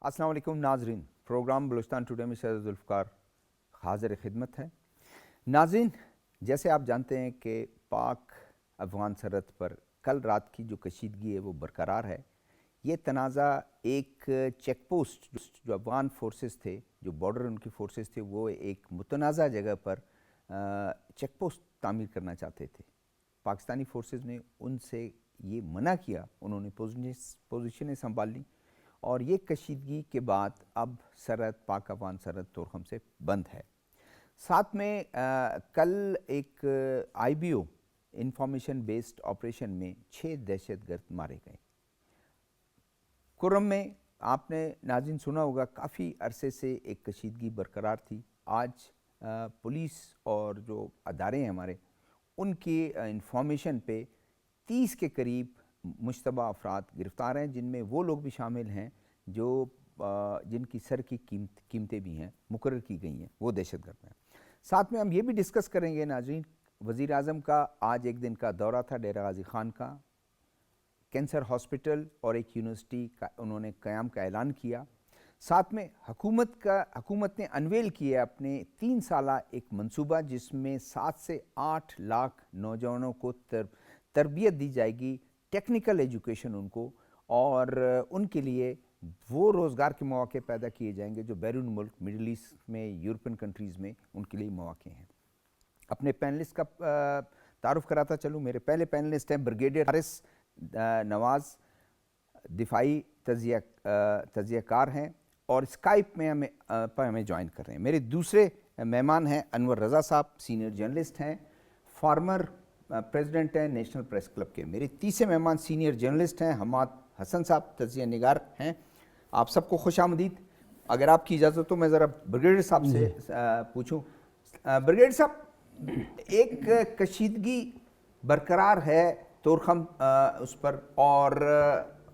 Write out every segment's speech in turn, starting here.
السلام علیکم ناظرین، پروگرام بلوچستان ٹوڈے میں سید ذوالفقار حاضر خدمت ہے۔ ناظرین، جیسے آپ جانتے ہیں کہ پاک افغان سرحد پر کل رات کی جو کشیدگی ہے وہ برقرار ہے۔ یہ تنازع ایک چیک پوسٹ جو افغان فورسز تھے، جو بارڈر ان کی فورسز تھے، وہ ایک متنازع جگہ پر چیک پوسٹ تعمیر کرنا چاہتے تھے۔ پاکستانی فورسز نے ان سے یہ منع کیا، انہوں نے پوزیشنیں سنبھال لیں، اور یہ کشیدگی کے بعد اب سرحد پاک افغان سرحد تورخم سے بند ہے۔ ساتھ میں کل ایک I B O information based operation میں 6 دہشت گرد مارے گئے۔ کرم میں آپ نے ناظرین سنا ہوگا کافی عرصے سے ایک کشیدگی برقرار تھی۔ آج پولیس اور جو ادارے ہیں ہمارے، ان کی انفارمیشن پہ 30 کے قریب مشتبہ افراد گرفتار ہیں، جن میں وہ لوگ بھی شامل ہیں جو جن کی سر کی قیمتیں بھی ہیں مقرر کی گئی ہیں، وہ دہشت گرد ہیں۔ ساتھ میں ہم یہ بھی ڈسکس کریں گے ناظرین، وزیر اعظم کا آج ایک دن کا دورہ تھا ڈیرہ غازی خان کا، کینسر ہاسپٹل اور ایک یونیورسٹی کا انہوں نے قیام کا اعلان کیا۔ ساتھ میں حکومت نے انویل کیا اپنے 3 سالہ ایک منصوبہ، جس میں 7 سے 8 لاکھ نوجوانوں کو تربیت دی جائے گی، ٹیکنیکل ایجوکیشن ان کو، اور ان کے لیے وہ روزگار کے مواقع پیدا کیے جائیں گے جو بیرون ملک، مڈل ایسٹ میں، یورپین کنٹریز میں ان کے لیے مواقع ہیں۔ اپنے پینلسٹ کا تعارف کراتا چلوں۔ میرے پہلے پینلسٹ ہیں بریگیڈیئر حارث نواز، دفاعی تجزیہ کار ہیں اور اسکائپ میں ہمیں جوائن کر رہے ہیں۔ میرے دوسرے مہمان ہیں انور رضا صاحب، سینئر جرنلسٹ ہیں، فارمر پریزیڈنٹ ہیں نیشنل پریس کلب کے۔ میرے تیسرے مہمان سینئر جرنلسٹ ہیں حماد حسن صاحب، تجزیہ نگار ہیں۔ آپ سب کو خوش آمدید۔ اگر آپ کی اجازت تو میں ذرا بریگیڈیئر صاحب سے پوچھوں۔ بریگیڈیئر صاحب، ایک کشیدگی برقرار ہے تورخم اس پر، اور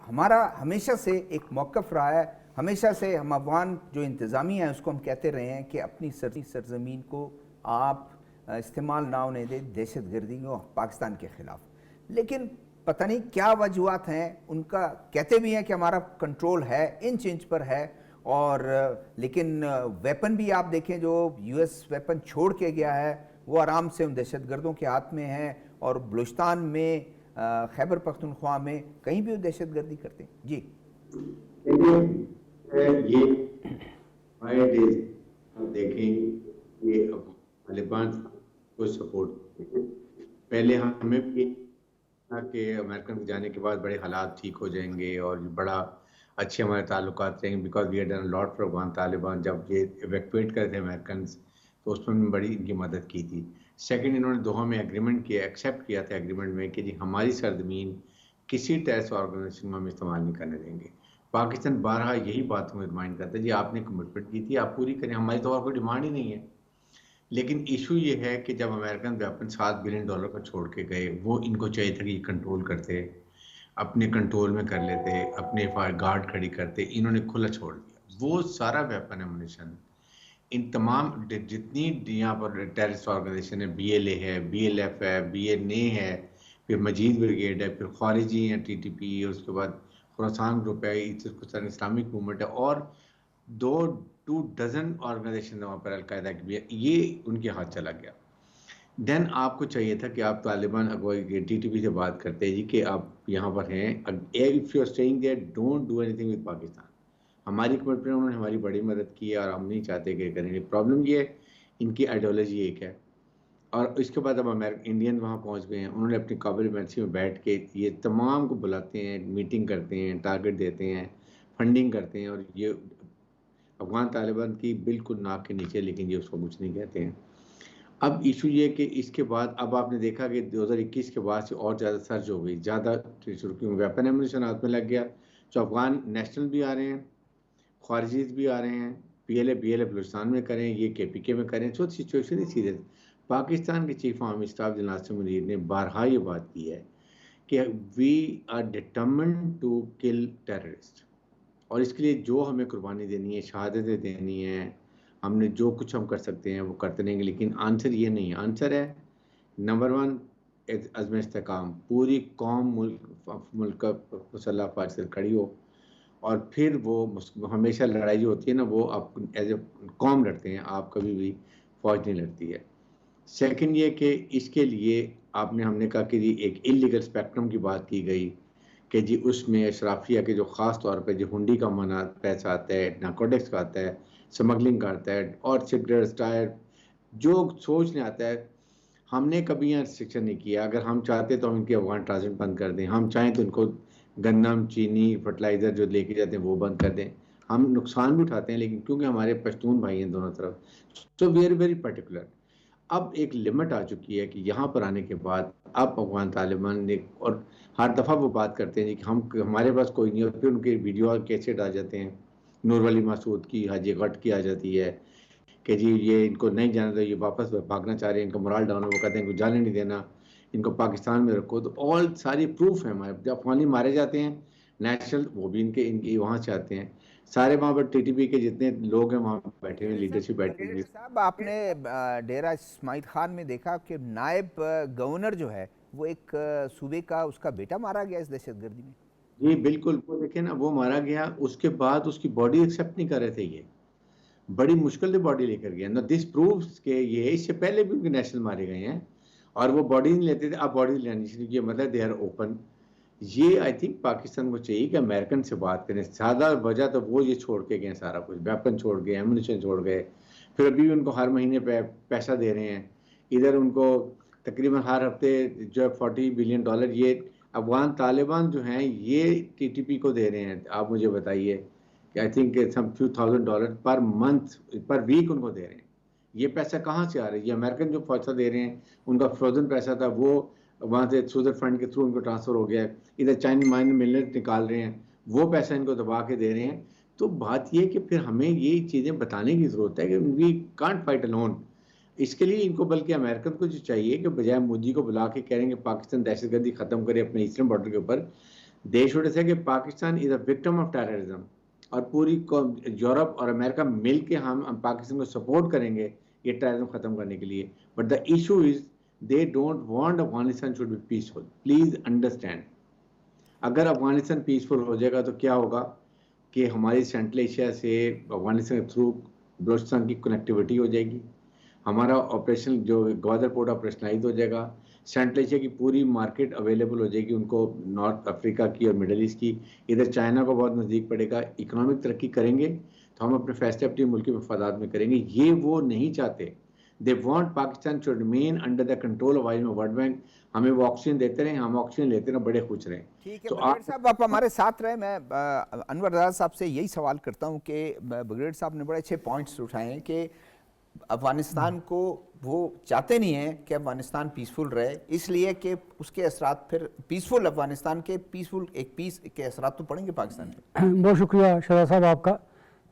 ہمارا ہمیشہ سے ایک موقف رہا ہے، ہمیشہ سے ہم افغان جو انتظامیہ ہیں اس کو ہم کہتے رہے ہیں کہ اپنی سرزمین کو آپ استعمال نہ ہونے دیں دہشت گردی کو پاکستان کے خلاف۔ لیکن پتہ نہیں کیا وجوہات ہیں، ان کا کہتے بھی ہیں کہ ہمارا کنٹرول ہے، انچ انچ پر ہے، اور لیکن ویپن بھی آپ دیکھیں جو یو ایس ویپن چھوڑ کے گیا ہے وہ آرام سے ان دہشت گردوں کے ہاتھ میں ہیں، اور بلوچستان میں، خیبر پختونخوا میں کہیں بھی وہ دہشت گردی کرتے ہیں۔ جی یہ دیکھیں یہ طالبان کو سپورٹ، پہلے ہمیں بھی کہ امریکن کے جانے کے بعد بڑے حالات ٹھیک ہو جائیں گے اور بڑا اچھے ہمارے تعلقات رہیں گے، because we had done lot for Afghan Taliban. جب یہ ایویکویٹ کرے تھے امریکنز تو اس میں بڑی ان کی مدد کی تھی۔ سیکنڈ، انہوں نے دوحہ میں ایگریمنٹ کیا، ایکسیپٹ کیا تھا ایگریمنٹ میں کہ جی ہماری سرزمین کسی ٹیررسٹ آرگنائزیشن میں ہم استعمال نہیں کرنے دیں گے۔ پاکستان بارہا یہی بات ہمیں ریمائنڈ کرتا ہے، جی آپ نے کمٹمنٹ کی تھی، آپ پوری کریں، ہماری تو اور کوئی ڈیمانڈ ہی نہیں ہے۔ لیکن ایشو یہ ہے کہ جب امریکن ویپن $7 بلین کا چھوڑ کے گئے، وہ ان کو چاہیے تھا کہ یہ کنٹرول کرتے، اپنے کنٹرول میں کر لیتے، اپنے گارڈ کھڑی کرتے، انہوں نے کھلا چھوڑ دیا۔ وہ سارا ویپن ایمونیشن ان تمام جتنی یہاں پر ٹیررسٹ آرگنائزیشن ہے، بی ایل اے ہے، بی ایل ایف ہے، بی این اے ہے، پھر مجید بریگیڈ ہے، پھر خارجی ہیں ٹی ٹی پی، اس کے بعد خراسان گروپ ہے، اسلامک موومنٹ ہے، اور 2 ڈزن آرگنائزیشن وہاں پر القاعدہ کی بھی ہے، یہ ان کے ہاتھ چلا گیا۔ دین آپ کو چاہیے تھا کہ آپ طالبان اگوائی ٹی ٹی پی سے بات کرتے جی کہ آپ یہاں پر ہیں، if you are staying there don't do anything with Pakistan. ہماری کمٹمنٹ انہوں نے ہماری بڑی مدد کی ہے اور ہم نہیں چاہتے کہ کریں گے۔ پرابلم یہ ہے ان کی آئیڈیالوجی ایک ہے، اور اس کے بعد اب انڈین وہاں پہنچ گئے ہیں، انہوں نے اپنی قابل ایمرجنسی میں بیٹھ کے یہ تمام کو بلاتے ہیں، میٹنگ کرتے ہیں، ٹارگٹ دیتے ہیں، فنڈنگ کرتے ہیں، اور یہ افغان طالبان کی بالکل ناک کے نیچے، لیکن یہ اس کو کچھ نہیں کہتے ہیں۔ اب ایشو یہ کہ اس کے بعد اب آپ نے دیکھا کہ 2021 کے بعد سے اور زیادہ سرج ہو گئی، زیادہ ویپن ایمونیشن ہاتھ میں لگ گیا، جو افغان نیشنل بھی آ رہے ہیں، خارجیز بھی آ رہے ہیں، پی ایل اے بلوچستان میں کریں، یہ کے پی کے میں کریں، تو سچویشن ہی سیریس۔ پاکستان کے chief army staff general Nasir Munir نے بارہا یہ بات کی ہے کہ we are determined to kill terrorist, اور اس کے لیے جو ہمیں قربانی دینی ہے، شہادتیں دینی ہیں، ہم نے جو کچھ ہم کر سکتے ہیں وہ کرتے رہیں گے۔ لیکن آنسر یہ نہیں ہے، آنسر ہے نمبر 1 عزم استحکام، پوری قوم ملک کا مسلح افواج سے کھڑی ہو، اور پھر وہ ہمیشہ لڑائی جو ہوتی ہے نا وہ آپ ایز اے قوم لڑتے ہیں, آپ کبھی بھی فوج نہیں لڑتی ہے. سیکنڈ یہ کہ اس کے لیے ہم نے کہا کہ جی ایک انلیگل اسپیکٹرم کی بات کی گئی کہ جی اس میں اشرافیہ کے جو خاص طور پہ جو ہنڈی کا پیسہ آتا ہے, نارکوٹکس کا آتا ہے, سمگلنگ کا آتا ہے, اور سگریٹس ٹائر جو سوچنے آتا ہے, ہم نے کبھی یہاں ریسٹرکشن نہیں کیا. اگر ہم چاہتے تو ہم ان کی افغان ٹرانزٹ بند کر دیں, ہم چاہیں تو ان کو گندم, چینی, فرٹیلائزر جو لے کے جاتے ہیں وہ بند کر دیں. ہم نقصان بھی اٹھاتے ہیں لیکن کیونکہ ہمارے پشتون بھائی ہیں دونوں طرف, سو وی آر ویری پرٹیکولر. اب ایک لمٹ آ چکی ہے کہ یہاں پر آنے کے بعد اب افغان طالبان نے, اور ہر دفعہ وہ بات کرتے ہیں کہ ہمارے پاس کوئی نہیں, اور پھر ان کے ویڈیو اور کیسٹ آ جاتے ہیں, نور ولی مسعود کی, حاجی غٹ کی آ جاتی ہے کہ جی یہ ان کو نہیں جانا تھا, یہ واپس بھاگنا چاہ رہے ہیں, ان کا مرال ڈاؤن ہے, وہ کہتے ہیں ان کو جانے نہیں دینا, ان کو پاکستان میں رکھو. تو آل ساری پروف ہے ہمارے, جب افغانی مارے جاتے ہیں نیشنل, وہ بھی ان کے وہاں سے آتے ہیں سارے, وہاں پر ٹی ٹی پی کے جتنے لوگ ہیں وہاں بیٹھے ہوئے, لیڈرشپ بیٹھی ہوئی. صاحب آپ نے ڈیرہ اسماعیل خان میں دیکھا کہ نائب گورنر جو ہے وہ ایک صوبے کا, اس کا بیٹا مارا گیا اس دہشت گردی میں. جی بالکل, وہ دیکھیں نا, وہ مارا گیا, اس کے بعد اس کی باڈی ایکسیپٹ نہیں کر رہے تھے, یہ بڑی مشکل سے باڈی لے کر گیا. نا دس پروفز کہ یہ اس سے پہلے بھی ان کے نیشنل مارے گئے ہیں اور وہ باڈی نہیں لیتے تھے, اب باڈی لینی شروع کی, مطلب دے آر اوپن. یہ آئی تھنک پاکستان کو چاہیے کہ امریکن سے بات کریں. زیادہ وجہ تو وہ یہ چھوڑ کے گئے سارا کچھ, ویپن چھوڑ گئے, ایمونیشن چھوڑ گئے, پھر ابھی ان کو ہر مہینے پیسہ دے رہے ہیں. ادھر ان کو تقریباً ہر ہفتے جو $40 بلین یہ افغان طالبان جو ہیں یہ ٹی ٹی پی کو دے رہے ہیں. آپ مجھے بتائیے کہ I think some few $1,000 per month per week ان کو دے رہے ہیں. یہ پیسہ کہاں سے آ رہا ہے؟ یہ امریکن جو پیسہ دے رہے ہیں, ان کا فروزن پیسہ تھا, وہ وہاں سے سوئزر فنڈ کے تھرو ان کو ٹرانسفر ہو گیا ہے. ادھر چائنی مائن ملت نکال رہے ہیں, وہ پیسہ ان کو دبا کے دے رہے ہیں. تو بات یہ کہ پھر ہمیں یہ چیزیں بتانے کی ضرورت ہے کہ وی کانٹ فائٹ الون. اس کے لیے ان کو بلکہ امریکن کو جو چاہیے کہ بجائے مودی کو بلا کے کہہ رہے ہیں کہ پاکستان دہشت گردی ختم کرے اپنے ایسٹرن بارڈر کے اوپر, دے شوڈ سے کہ پاکستان از اے وکٹم آف ٹیررزم, اور پوری یورپ اور امریکہ مل کے ہم پاکستان کو سپورٹ کریں گے یہ ٹیررزم ختم کرنے کے لیے. But the issue is they don't want Afghanistan should be peaceful. Please understand, اگر افغانستان پیسفل ہو جائے گا تو کیا ہوگا کہ ہماری سینٹرل ایشیا سے افغانستان کے تھرو بلوچستان کی کنیکٹیویٹی ہو جائے گی, ہمارا آپریشن جو گوادر پورٹ آپریشنلائز ہو جائے گا, سینٹرل ایشیا کی پوری مارکیٹ اویلیبل ہو جائے گی ان کو, نارتھ افریقہ کی اور مڈل ایسٹ کی. ادھر چائنا کو بہت نزدیک پڑے گا, اکنامک ترقی کریں گے تو ہم اپنے فیصلے اپنی ملکی مفادات میں کریں گے. یہ وہ نہیں چاہتے. They want Pakistan to remain under the control of world bank. ہمیں وہ آکسیجن دیتے رہیں, ہم آکسیجن لیتے رہیں, بڑے خوش رہیں. ٹھیک ہے بریگیڈیئر صاحب, آپ ہمارے ساتھ رہے. میں انور رضا صاحب سے یہی سوال کرتا ہوں کہ بریگیڈیئر صاحب نے بڑے اچھے پوائنٹس اٹھائے ہیں کہ افغانستان کو وہ چاہتے نہیں ہیں کہ افغانستان پیسفل رہے, اس لیے کہ اس کے اثرات پھر پیسفل افغانستان کے پیسفل ایک پیس کے اثرات تو پڑیں گے پاکستان پہ. بہت شکریہ شہزاد صاحب آپ کا.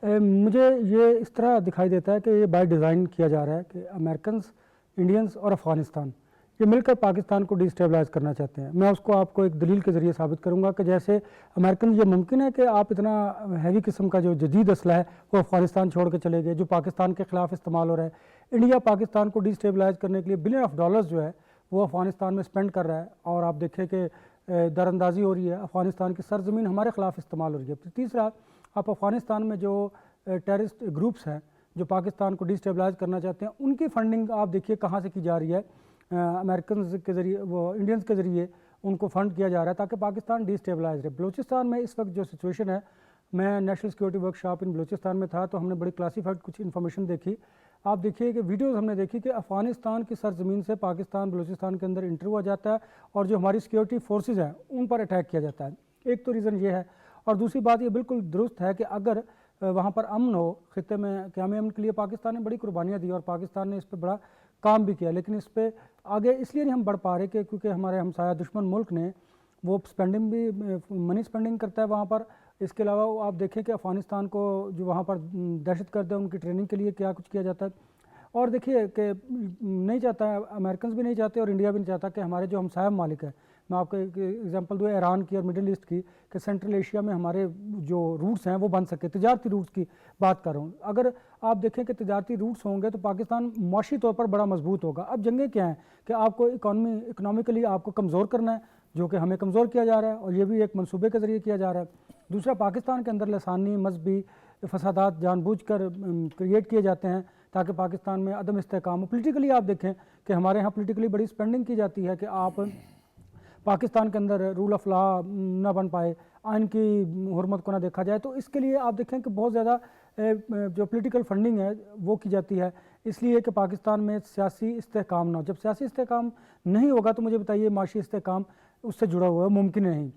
مجھے یہ اس طرح دکھائی دیتا ہے کہ یہ بائی ڈیزائن کیا جا رہا ہے کہ امریکنز, انڈینز اور افغانستان یہ مل کر پاکستان کو ڈی اسٹیبلائز کرنا چاہتے ہیں. میں اس کو آپ کو ایک دلیل کے ذریعے ثابت کروں گا کہ جیسے امریکن, یہ ممکن ہے کہ آپ اتنا ہیوی قسم کا جو جدید اسلحہ ہے وہ افغانستان چھوڑ کے چلے گئے جو پاکستان کے خلاف استعمال ہو رہا ہے. انڈیا پاکستان کو ڈی اسٹیبلائز کرنے کے لیے $بلین جو ہے وہ افغانستان میں اسپینڈ کر رہا ہے, اور آپ دیکھیں کہ در اندازی ہو رہی ہے, افغانستان کی سرزمین ہمارے خلاف استعمال ہو رہی ہے. تیسرا, آپ افغانستان میں جو ٹیررسٹ گروپس ہیں جو پاکستان کو ڈی اسٹیبلائز کرنا چاہتے ہیں, ان کی فنڈنگ آپ دیکھیے کہاں سے کی جا رہی ہے. امریکنز کے ذریعے, وہ انڈینز کے ذریعے ان کو فنڈ کیا جا رہا ہے تاکہ پاکستان ڈی اسٹیبلائز رہے. بلوچستان میں اس وقت جو سچویشن ہے, میں نیشنل سیکورٹی ورک شاپ ان بلوچستان میں تھا تو ہم نے بڑی کلاسیفائڈ کچھ انفارمیشن دیکھی. آپ دیکھیے کہ ویڈیوز ہم نے دیکھی کہ افغانستان کی سرزمین سے پاکستان بلوچستان کے اندر انٹر ہوا جاتا ہے اور جو ہماری سیکورٹی فورسز ہیں ان پر اٹیک کیا جاتا ہے. ایک تو ریزن یہ ہے, اور دوسری بات یہ بالکل درست ہے کہ اگر وہاں پر امن ہو, خطے میں قیام امن کے لیے پاکستان نے بڑی قربانیاں دی اور پاکستان نے اس پہ بڑا کام بھی کیا, لیکن اس پہ آگے اس لیے نہیں ہم بڑھ پا رہے کہ کیونکہ ہمارے ہمسایہ دشمن ملک نے وہ سپینڈنگ بھی منی سپینڈنگ کرتا ہے وہاں پر. اس کے علاوہ آپ دیکھیں کہ افغانستان کو جو وہاں پر دہشت گرد ہیں ان کی ٹریننگ کے لیے کیا کچھ کیا جاتا ہے. اور دیکھیے کہ نہیں چاہتا ہے, امریکنز بھی نہیں چاہتے اور انڈیا بھی نہیں چاہتا کہ ہمارے جو ہمسایہ ممالک ہیں, میں آپ کو ایک ایگزامپل دوں ایران کی اور مڈل ایسٹ کی, کہ سینٹرل ایشیا میں ہمارے جو روٹس ہیں وہ بن سکے. تجارتی روٹس کی بات کر رہا ہوں. اگر آپ دیکھیں کہ تجارتی روٹس ہوں گے تو پاکستان معاشی طور پر بڑا مضبوط ہوگا. اب جنگیں کیا ہیں کہ آپ کو اکنامکلی آپ کو کمزور کرنا ہے, جو کہ ہمیں کمزور کیا جا رہا ہے, اور یہ بھی ایک منصوبے کے ذریعے کیا جا رہا ہے. دوسرا پاکستان کے اندر لسانی مذہبی فسادات جان بوجھ کر کریٹ کیے جاتے ہیں تاکہ پاکستان میں عدم استحکام ہو. پولیٹیکلی آپ دیکھیں کہ ہمارے ہاں پولیٹیکلی بڑی اسپینڈنگ کی جاتی ہے کہ آپ پاکستان کے اندر رول آف لا نہ بن پائے, آئین کی حرمت کو نہ دیکھا جائے. تو اس کے لیے آپ دیکھیں کہ بہت زیادہ جو پولیٹیکل فنڈنگ ہے وہ کی جاتی ہے, اس لیے کہ پاکستان میں سیاسی استحکام نہ ہو. جب سیاسی استحکام نہیں ہوگا تو مجھے بتائیے معاشی استحکام اس سے جڑا ہوا ہے, ممکن نہیں.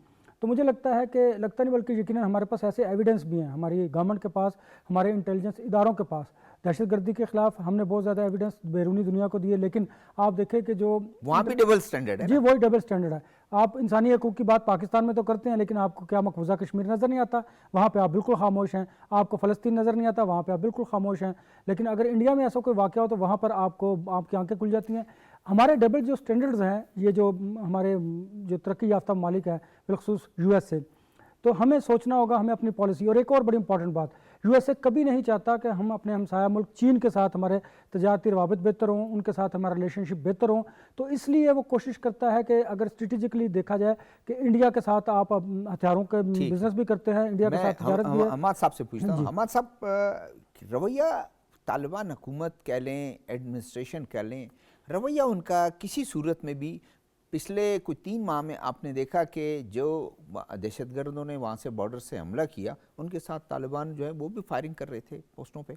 تو مجھے لگتا ہے کہ نہیں بلکہ یقیناً ہمارے پاس ایسے ایویڈنس بھی ہیں, ہماری گورنمنٹ کے پاس, ہمارے انٹیلیجنس اداروں کے پاس. دہشت گردی کے خلاف ہم نے بہت زیادہ ایویڈنس بیرونی دنیا کو دیے, لیکن آپ دیکھیں کہ جو وہاں بھی ڈبل سٹینڈرڈ ہے. جی وہی ڈبل سٹینڈرڈ ہے. آپ انسانی حقوق کی بات پاکستان میں تو کرتے ہیں, لیکن آپ کو کیا مقبوضہ کشمیر نظر نہیں آتا, وہاں پہ آپ بالکل خاموش ہیں. آپ کو فلسطین نظر نہیں آتا, وہاں پہ آپ بالکل خاموش ہیں. لیکن اگر انڈیا میں ایسا کوئی واقعہ ہو تو وہاں پر آپ کی آنکھیں کھل جاتی ہیں. ہمارے ڈبل جو سٹینڈرڈز ہیں, یہ جو ہمارے جو ترقی یافتہ ممالک ہیں بالخصوص یو ایس اے, تو ہمیں سوچنا ہوگا, ہمیں اپنی پالیسی. اور ایک اور بڑی امپورٹنٹ بات, یو ایس اے کبھی نہیں چاہتا کہ ہم اپنے ہمسایہ ملک چین کے ساتھ ہمارے تجارتی روابط بہتر ہوں, ان کے ساتھ ہمارا ریلیشن شپ بہتر ہوں. تو اس لیے وہ کوشش کرتا ہے کہ اگر اسٹریٹجکلی دیکھا جائے کہ انڈیا کے ساتھ آپ ہتھیاروں کے بزنس بھی کرتے ہیں, انڈیا کے ساتھ تجارت بھی ہے. حماد صاحب سے پوچھتا ہوں, حماد صاحب رویہ طالبان حکومت کہہ لیں, ایڈمنسٹریشن کہہ لیں, رویہ ان کا کسی صورت میں بھی پچھلے کوئی 3 ماہ میں آپ نے دیکھا کہ جو دہشت گردوں نے وہاں سے بارڈر سے حملہ کیا, ان کے ساتھ طالبان جو ہے وہ بھی فائرنگ کر رہے تھے پوسٹوں پہ.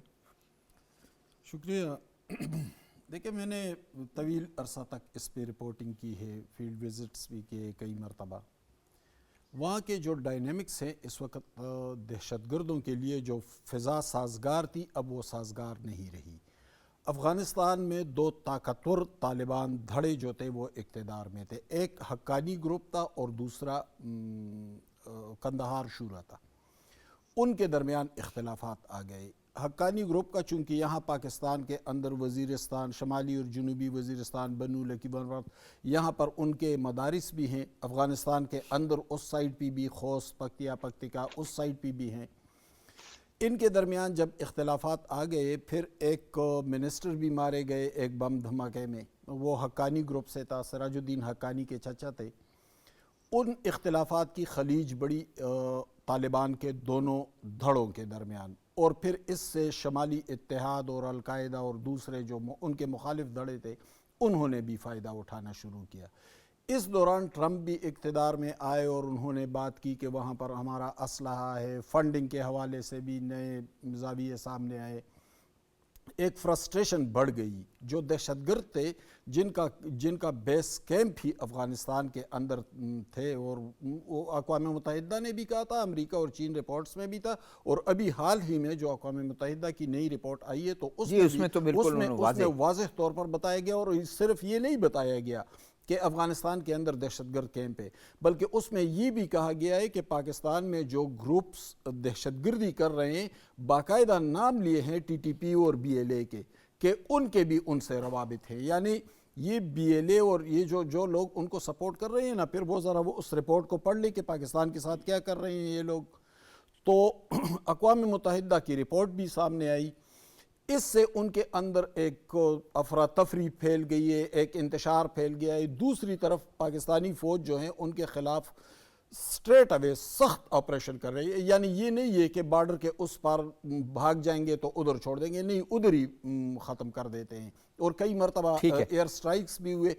شکریہ. دیکھیں میں نے طویل عرصہ تک اس پہ رپورٹنگ کی ہے, فیلڈ وزٹس بھی کیے کئی مرتبہ. وہاں کے جو ڈائنامکس ہیں اس وقت دہشت گردوں کے لیے جو فضا سازگار تھی اب وہ سازگار نہیں رہی. افغانستان میں 2 طاقتور طالبان دھڑے جو تھے وہ اقتدار میں تھے, ایک حقانی گروپ تھا اور دوسرا قندھار شورا تھا. ان کے درمیان اختلافات آ گئے. حقانی گروپ کا چونکہ یہاں پاکستان کے اندر وزیرستان, شمالی اور جنوبی وزیرستان, بنو لکیبان, یہاں پر ان کے مدارس بھی ہیں. افغانستان کے اندر اس سائڈ پہ بھی خوست, پکتیکا اس سائڈ پہ بھی ہیں. ان کے درمیان جب اختلافات آ گئے, پھر ایک منسٹر بھی مارے گئے ایک بم دھماکے میں, وہ حقانی گروپ سے تھا, سراج الدین حقانی کے چچا تھے. ان اختلافات کی خلیج بڑی طالبان کے دونوں دھڑوں کے درمیان, اور پھر اس سے شمالی اتحاد اور القاعدہ اور دوسرے جو ان کے مخالف دھڑے تھے انہوں نے بھی فائدہ اٹھانا شروع کیا. اس دوران ٹرمپ بھی اقتدار میں آئے اور انہوں نے بات کی کہ وہاں پر ہمارا اسلحہ ہے. فنڈنگ کے حوالے سے بھی نئے زاویے سامنے آئے. ایک فرسٹریشن بڑھ گئی. جو دہشت گرد تھے جن کا بیس کیمپ ہی افغانستان کے اندر تھے, اور وہ اقوام متحدہ نے بھی کہا تھا, امریکہ اور چین رپورٹس میں بھی تھا, اور ابھی حال ہی میں جو اقوام متحدہ کی نئی رپورٹ آئی ہے تو اس میں واضح طور پر بتایا گیا, اور صرف یہ نہیں بتایا گیا کہ افغانستان کے اندر دہشت گرد کیمپ ہے, بلکہ اس میں یہ بھی کہا گیا ہے کہ پاکستان میں جو گروپس دہشت گردی کر رہے ہیں باقاعدہ نام لیے ہیں ٹی ٹی پی اور بی ایل اے کے, کہ ان کے بھی ان سے روابط ہیں. یعنی یہ بی ایل اے اور یہ جو لوگ ان کو سپورٹ کر رہے ہیں نا, پھر وہ ذرا وہ اس رپورٹ کو پڑھ لیں کہ پاکستان کے ساتھ کیا کر رہے ہیں یہ لوگ. تو اقوام متحدہ کی رپورٹ بھی سامنے آئی. اس سے ان کے اندر ایک افراتفری پھیل گئی ہے, ایک انتشار پھیل گیا ہے. دوسری طرف پاکستانی فوج جو ہیں ان کے خلاف سٹریٹ اوے سخت آپریشن کر رہی ہے. یعنی یہ نہیں ہے کہ بارڈر کے اس پار بھاگ جائیں گے تو ادھر چھوڑ دیں گے, نہیں, ادھر ہی ختم کر دیتے ہیں. اور کئی مرتبہ ایئر سٹرائکس بھی ہوئے.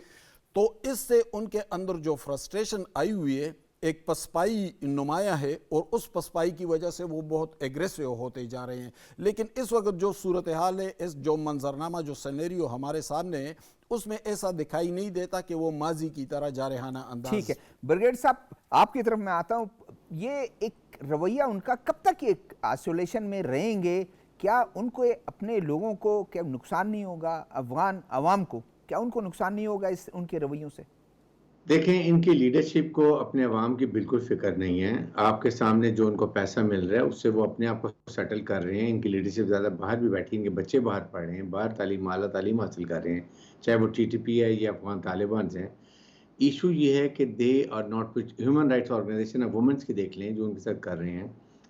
تو اس سے ان کے اندر جو فرسٹریشن آئی ہوئی ہے, ایک پسپائی نمایاں ہے, اور اس پسپائی کی وجہ سے وہ بہت ایگریسو ہوتے جا رہے ہیں. لیکن اس وقت جو صورتحال ہے, اس جو منظرنامہ, جو سینیریو ہمارے سامنے ہے, اس میں ایسا دکھائی نہیں دیتا کہ وہ ماضی کی طرح جارحانہ انداز. ٹھیک ہے برگیڈ صاحب, آپ کی طرف میں آتا ہوں. یہ ایک رویہ ان کا کب تک ایک آئسولیشن میں رہیں گے؟ کیا ان کو اپنے لوگوں کو کیا نقصان نہیں ہوگا, افغان عوام کو کیا ان کو نقصان نہیں ہوگا ان کے رویوں سے؟ دیکھیں, ان کی لیڈرشپ کو اپنے عوام کی بالکل فکر نہیں ہے. آپ کے سامنے جو ان کو پیسہ مل رہا ہے اس سے وہ اپنے آپ کو سیٹل کر رہے ہیں. ان کی لیڈرشپ زیادہ باہر بھی بیٹھی, ان کے بچے باہر پڑھ رہے ہیں, باہر تعلیم اعلیٰ تعلیم حاصل کر رہے ہیں, چاہے وہ ٹی ٹی پی ہے یا افغان طالبان ہیں. ایشو یہ ہے کہ they are not human rights organization ہے, وومنس کی دیکھ لیں جو ان کے ساتھ کر رہے ہیں,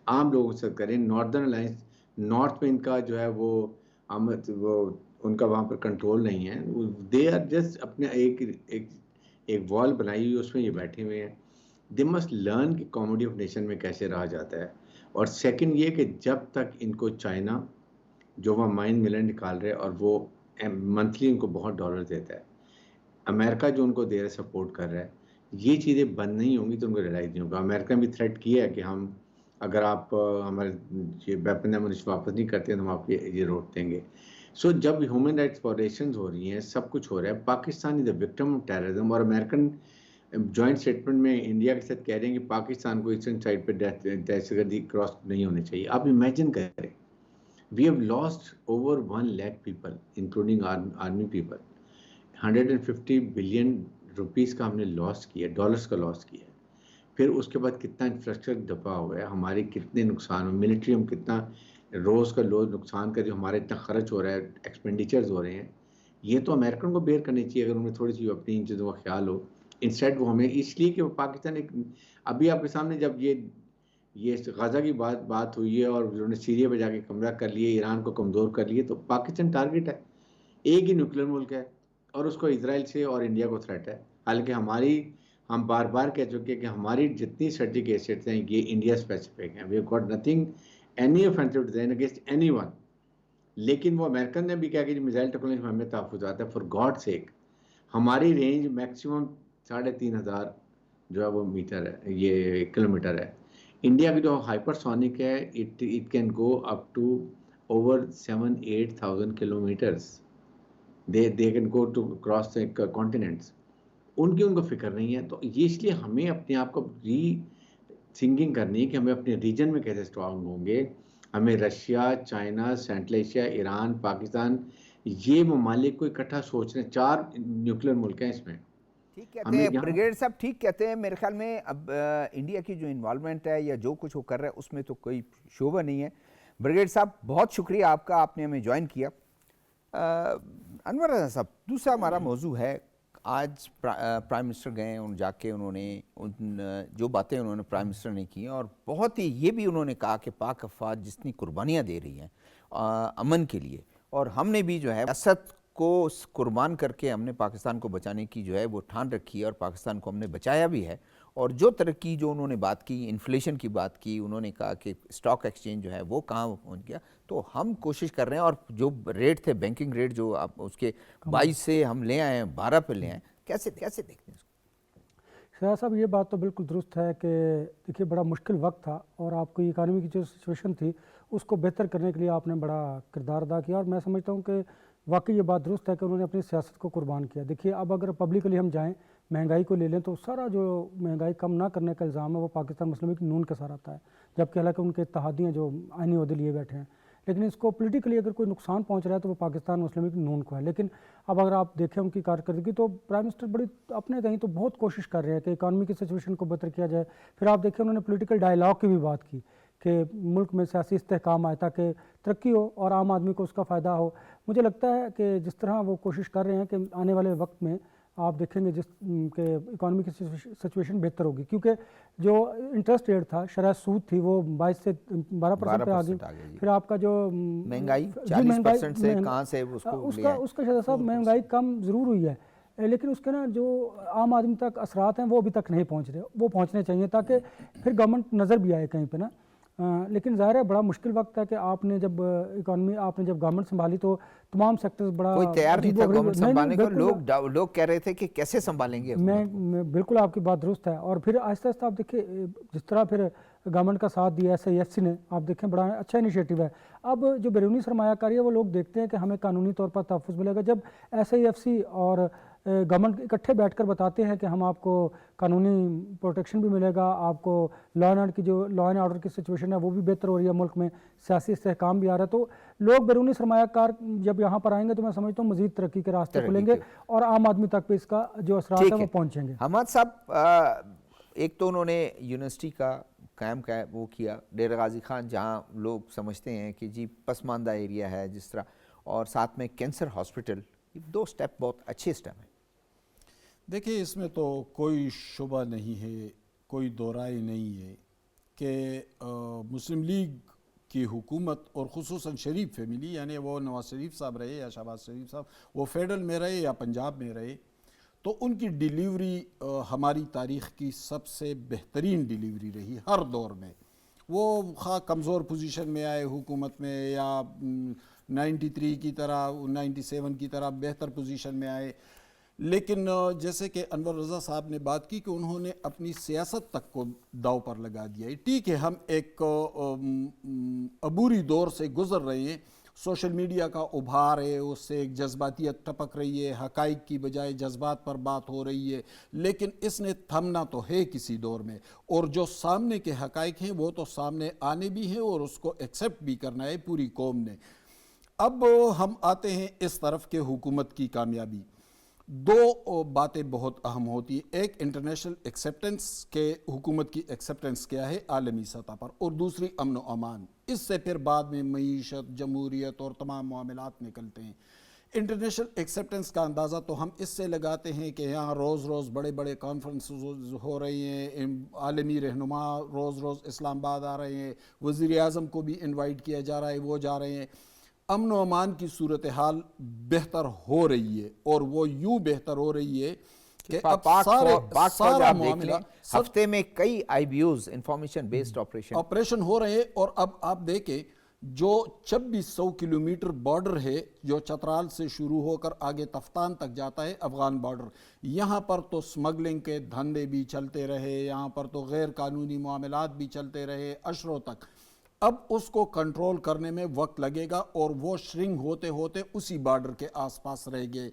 عام لوگوں کے ساتھ کر رہے ہیں. ناردرن الائنس نارتھ میں ان کا جو ہے وہ ان کا وہاں پر کنٹرول نہیں ہے. دے آر جسٹ اپنے ایک وال بنائی ہوئی, اس میں یہ بیٹھے ہوئے ہیں. دے مسٹ لرن کہ کامیڈی آف نیشن میں کیسے رہا جاتا ہے. اور سیکنڈ یہ کہ جب تک ان کو چائنا جو وہ مائن ملن نکال رہے اور وہ منتھلی ان کو بہت ڈالر دیتا ہے, امریکہ جو ان کو دے رہا ہے سپورٹ کر رہا ہے, یہ چیزیں بند نہیں ہوں گی تو ان کو ریلائز نہیں ہوگا. امریکہ نے بھی تھریٹ کیا ہے کہ ہم اگر آپ ہمارے یہ ویپن ایمونیشن واپس نہیں کرتے تو ہم آپ یہ روک دیں گے. سو جب ہیومن رائٹس وائلیشنز ہو رہی ہیں, سب کچھ ہو رہا ہے, پاکستان از اے وکٹم آف ٹیررزم. اور امریکن جوائنٹ اسٹیٹمنٹ میں انڈیا کے ساتھ کہہ رہے ہیں کہ پاکستان کو ایسٹرن سائڈ پہ دہشت گردی کراس نہیں ہونی چاہیے. آپ امیجن کریں, we have lost over 1 lakh people including army people. 150 billion rupees کا ہم نے لاس کیا, ڈالرز کا لاس کیا. پھر اس کے بعد کتنا انفراسٹرکچر دفاع ہوا ہے, ہمارے کتنے نقصان ہوئے, ملٹری ہم کتنا روز کا لوز نقصان کا جو ہمارے اتنا خرچ ہو رہا ہے, ایکسپینڈیچرز ہو رہے ہیں. یہ تو امریکن کو بیئر کرنی چاہیے اگر انہیں تھوڑی سی اپنی ان چیزوں کا خیال ہو. انسٹیڈ وہ ہمیں اس لیے کہ وہ پاکستان ایک, ابھی آپ کے سامنے جب یہ غزہ کی بات ہوئی ہے اور انہوں نے سیریا پہ جا کے قبضہ کر لیے, ایران کو کمزور کر لیے, تو پاکستان ٹارگٹ ہے. ایک ہی نیوکلیر ملک ہے اور اس کو اسرائیل سے اور انڈیا کو تھریٹ ہے. حالانکہ ہم بار بار کہہ چکے ہیں کہ ہماری جتنی اسٹریٹجک ایسٹس ہیں یہ انڈیا اسپیسیفک ہیں. We have got nothing any offensive design against any one. لیکن وہ امریکن نے بھی کہا کہ جو میزائل ٹیکنالوجی میں ہمیں تحفظات ہے, فار گاڈ سیک ہماری رینج میکسیمم 3500 جو ہے وہ میٹر ہے, یہ کلومیٹر ہے. انڈیا کی جو ہائپر سونک ہے it can go up to over 7-8,000 kilometres. they can go to cross the continents. ان کو فکر نہیں ہے. تو یہ اس لیے ہمیں اپنے آپ کو ری تھنکنگ کرنی ہے کہ ہمیں اپنے ریجن میں کیسے اسٹرانگ ہوں گے. ہمیں Russia, China, central Asia, Iran, Pakistan, یہ ممالک کو اکٹھا سوچنے. 4 نیوکلیر ملک ہیں اس میں. ٹھیک کہتے ہیں بریگیڈ صاحب, ٹھیک کہتے ہیں. میرے خیال میں اب انڈیا کی جو انوالومنٹ ہے یا جو کچھ وہ کر رہا ہے اس میں تو کوئی شعبہ نہیں ہے. بریگیڈ صاحب بہت شکریہ آپ کا, آپ نے ہمیں جوائن کیا. انور رضا صاحب, دوسرا ہمارا موضوع ہے. آج پرائم منسٹر گئے, ان جا کے انہوں نے جو باتیں انہوں نے پرائم منسٹر نے کی, اور بہت ہی یہ بھی انہوں نے کہا کہ پاک افواج جتنی قربانیاں دے رہی ہیں امن کے لیے, اور ہم نے بھی جو ہے اسد کو قربان کر کے ہم نے پاکستان کو بچانے کی جو ہے وہ ٹھان رکھی ہے, اور پاکستان کو ہم نے بچایا بھی ہے. اور جو ترقی جو انہوں نے بات کی, انفلیشن کی بات کی, انہوں نے کہا کہ اسٹاک ایکسچینج جو ہے وہ کہاں پہنچ گیا. تو ہم کوشش کر رہے ہیں, اور جو ریٹ تھے بینکنگ ریٹ جو آپ اس کے 22 سے ہم لے آئے ہیں 12 پہ لے آئے, کیسے دیکھتے ہیں اس کو؟ شہزاد صاحب یہ بات تو بالکل درست ہے کہ دیکھیے بڑا مشکل وقت تھا, اور آپ کی اکانومی کی جو سچویشن تھی اس کو بہتر کرنے کے لیے آپ نے بڑا کردار ادا کیا, اور میں سمجھتا ہوں کہ واقعی یہ بات درست ہے کہ انہوں نے اپنی سیاست کو قربان کیا. دیکھیے اب اگر پبلکلی ہم جائیں, مہنگائی کو لے لیں, تو سارا جو مہنگائی کم نہ کرنے کا الزام ہے وہ پاکستان مسلم لیگ نون کے ساتھ آتا ہے, جبکہ حالانکہ ان کے اتحادی ہیں جو آئینی عہدے لیے بیٹھے ہیں. لیکن اس کو پولیٹیکلی اگر کوئی نقصان پہنچ رہا ہے تو وہ پاکستان مسلم لیگ نون کو ہے. لیکن اب اگر آپ دیکھیں ان کی کارکردگی, تو پرائم منسٹر بڑی اپنے کہیں تو بہت کوشش کر رہے ہیں کہ اکانومی کی سچویشن کو بہتر کیا جائے. پھر آپ دیکھیں انہوں نے پولیٹیکل ڈائلاگ کی بھی بات کی کہ ملک میں سیاسی استحکام آئے تاکہ ترقی ہو اور عام آدمی کو اس کا فائدہ ہو. مجھے لگتا ہے کہ جس طرح وہ کوشش کر رہے ہیں کہ آنے والے وقت میں آپ دیکھیں گے جس کہ اکانومی کی سچویشن بہتر ہوگی, کیونکہ جو انٹرسٹ ریٹ تھا, شرح سود تھی, وہ 22 سے 12% پہ آ گئی. پھر آپ کا جو مہنگائی 40% سے کہاں سے اس کا شہزاد صاحب مہنگائی کم ضرور ہوئی ہے, لیکن اس کے نا جو عام آدمی تک اثرات ہیں وہ ابھی تک نہیں پہنچ رہے, وہ پہنچنے چاہیے تاکہ پھر گورنمنٹ نظر بھی آئے کہیں پہ نا. لیکن ظاہر ہے بڑا مشکل وقت ہے کہ آپ نے جب اکانومی آپ نے جب گورنمنٹ سنبھالی تو تمام سیکٹرز بڑا کوئی تیار نہیں تھا گورنمنٹ سنبھالنے کو. لوگ کہہ رہے تھے کہ کیسے سنبھالیں گے. میں بالکل آپ کی بات درست ہے. اور پھر آہستہ آہستہ آپ دیکھیں جس طرح پھر گورنمنٹ کا ساتھ دیا SIFC نے, آپ دیکھیں بڑا اچھا انیشیٹو ہے. اب جو بیرونی سرمایہ کاری ہے وہ لوگ دیکھتے ہیں کہ ہمیں قانونی طور پر تحفظ ملے گا. جب SIFC اور گورنمنٹ اکٹھے بیٹھ کر بتاتے ہیں کہ ہم آپ کو قانونی پروٹیکشن بھی ملے گا, آپ کو لا اینڈ آرڈر کی سچویشن ہے وہ بھی بہتر ہو رہی ہے, ملک میں سیاسی استحکام بھی آ رہا ہے, تو لوگ بیرونی سرمایہ کار جب یہاں پر آئیں گے تو میں سمجھتا ہوں مزید ترقی کے راستے کھلیں گے اور عام آدمی تک پہ اس کا جو اثرات ہیں وہ پہنچیں گے. حماد صاحب, ایک تو انہوں نے یونیورسٹی کا قائم وہ کیا ڈیرہ غازی خان, جہاں لوگ سمجھتے ہیں کہ جی پسماندہ ایریا ہے جس طرح, اور ساتھ میں کینسر ہاسپٹل. 2 سٹیپ بہت اچھے سٹیپ ہیں. دیکھیے اس میں تو کوئی شبہ نہیں ہے, کوئی دو رائے نہیں ہے کہ مسلم لیگ کی حکومت اور خصوصاً شریف فیملی, یعنی وہ نواز شریف صاحب رہے یا شہباز شریف صاحب, وہ فیڈرل میں رہے یا پنجاب میں رہے, تو ان کی ڈیلیوری ہماری تاریخ کی سب سے بہترین ڈیلیوری رہی ہر دور میں. وہ خواہ کمزور پوزیشن میں آئے حکومت میں یا 93 کی طرح 97 کی طرح بہتر پوزیشن میں آئے، لیکن جیسے کہ انور رضا صاحب نے بات کی کہ انہوں نے اپنی سیاست تک کو داؤ پر لگا دیا. ٹھیک ہے، ہم ایک عبوری دور سے گزر رہے ہیں، سوشل میڈیا کا ابھار ہے، اس سے ایک جذباتیت ٹپک رہی ہے، حقائق کی بجائے جذبات پر بات ہو رہی ہے، لیکن اس نے تھمنا تو ہے کسی دور میں، اور جو سامنے کے حقائق ہیں وہ تو سامنے آنے بھی ہیں اور اس کو ایکسیپٹ بھی کرنا ہے پوری قوم نے. اب ہم آتے ہیں اس طرف کہ حکومت کی کامیابی. دو باتیں بہت اہم ہوتی ہیں، ایک انٹرنیشنل ایکسیپٹنس کہ حکومت کی ایکسیپٹنس کیا ہے عالمی سطح پر، اور دوسری امن و امان. اس سے پھر بعد میں معیشت، جمہوریت اور تمام معاملات نکلتے ہیں. انٹرنیشنل ایکسیپٹنس کا اندازہ تو ہم اس سے لگاتے ہیں کہ یہاں روز روز بڑے بڑے کانفرنسز ہو رہی ہیں، عالمی رہنما روز روز اسلام آباد آ رہے ہیں، وزیر اعظم کو بھی انوائٹ کیا جا رہا ہے، وہ جا رہے ہیں. امن و امان کی صورتحال بہتر ہو رہی ہے، اور وہ یوں بہتر ہو رہی ہے کہ اب سارا معاملہ ہفتے میں کئی IBOs انفارمیشن بیسڈ آپریشن ہو رہے ہیں. اور اب آپ دیکھیں جو 2600 کلومیٹر بارڈر ہے جو چترال سے شروع ہو کر آگے تفتان تک جاتا ہے، افغان بارڈر، یہاں پر تو سمگلنگ کے دھندے بھی چلتے رہے، یہاں پر تو غیر قانونی معاملات بھی چلتے رہے اشروں تک. اب اس کو کنٹرول کرنے میں وقت لگے گا، اور وہ شرنگ ہوتے ہوتے اسی بارڈر کے آس پاس رہ گئے.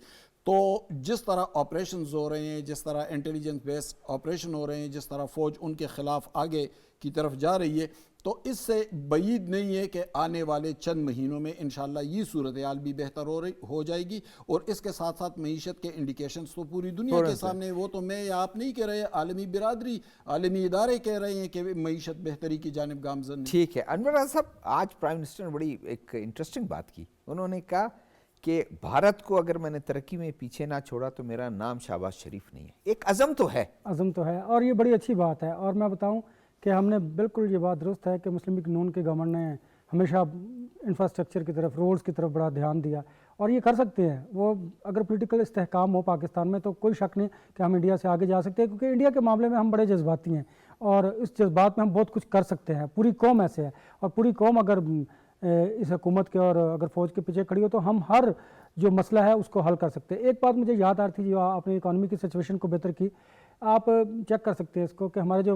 تو جس طرح آپریشنز ہو رہے ہیں، جس طرح انٹیلیجنس بیس آپریشن ہو رہے ہیں، جس طرح فوج ان کے خلاف آگے کی طرف جا رہی ہے، تو اس سے بعید نہیں ہے کہ آنے والے چند مہینوں میں انشاءاللہ یہ صورتحال بھی بہتر ہو جائے گی. اور اس کے ساتھ ساتھ معیشت کے انڈیکیشنز تو پوری دنیا کے سامنے، وہ تو میں یا آپ نہیں کہہ رہے، عالمی برادری، عالمی ادارے کہہ رہے ہیں کہ معیشت بہتری کی جانب گامزن ہے. ٹھیک ہے انور صاحب، آج پرائم منسٹر نے بڑی ایک انٹرسٹنگ بات کی. انہوں نے کہا کہ بھارت کو اگر میں نے ترقی میں پیچھے نہ چھوڑا تو میرا نام شہباز شریف نہیں ہے. ایک عزم تو ہے، عزم تو ہے، اور یہ بڑی اچھی بات ہے. اور میں بتاؤں کہ ہم نے بالکل یہ بات درست ہے کہ مسلم لیگ نون کے گورنمنٹ نے ہمیشہ انفراسٹرکچر کی طرف، روڈز کی طرف بڑا دھیان دیا، اور یہ کر سکتے ہیں. وہ اگر پولیٹیکل استحکام ہو پاکستان میں تو کوئی شک نہیں کہ ہم انڈیا سے آگے جا سکتے ہیں، کیونکہ انڈیا کے معاملے میں ہم بڑے جذباتی ہیں، اور اس جذبات میں ہم بہت کچھ کر سکتے ہیں. پوری قوم ایسے ہے، اور پوری قوم اگر اس حکومت کے اور اگر فوج کے پیچھے کھڑی ہو تو ہم ہر جو مسئلہ ہے اس کو حل کر سکتے ہیں. ایک بات مجھے یاد آ رہی تھی جو آپ نے اکانومی کی سچویشن کو بہتر کی، آپ چیک کر سکتے ہیں اس کو کہ ہمارے جو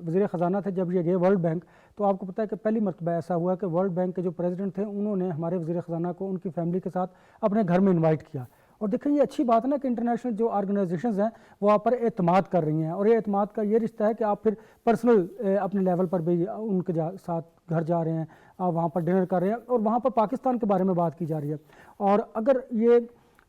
وزیر خزانہ تھے جب یہ گئے ورلڈ بینک، تو آپ کو پتہ ہے کہ پہلی مرتبہ ایسا ہوا کہ ورلڈ بینک کے جو پریزیڈنٹ تھے انہوں نے ہمارے وزیر خزانہ کو ان کی فیملی کے ساتھ اپنے گھر میں انوائٹ کیا. اور دیکھیں یہ اچھی بات ہے نا کہ انٹرنیشنل جو آرگنائزیشنز ہیں وہ آپ پر اعتماد کر رہی ہیں، اور یہ اعتماد کا یہ رشتہ ہے کہ آپ پھر پرسنل اپنے لیول پر بھی ان کے ساتھ گھر جا رہے ہیں، آپ وہاں پر ڈنر کر رہے ہیں، اور وہاں پر پاکستان کے بارے میں بات کی جا رہی ہے. اور اگر یہ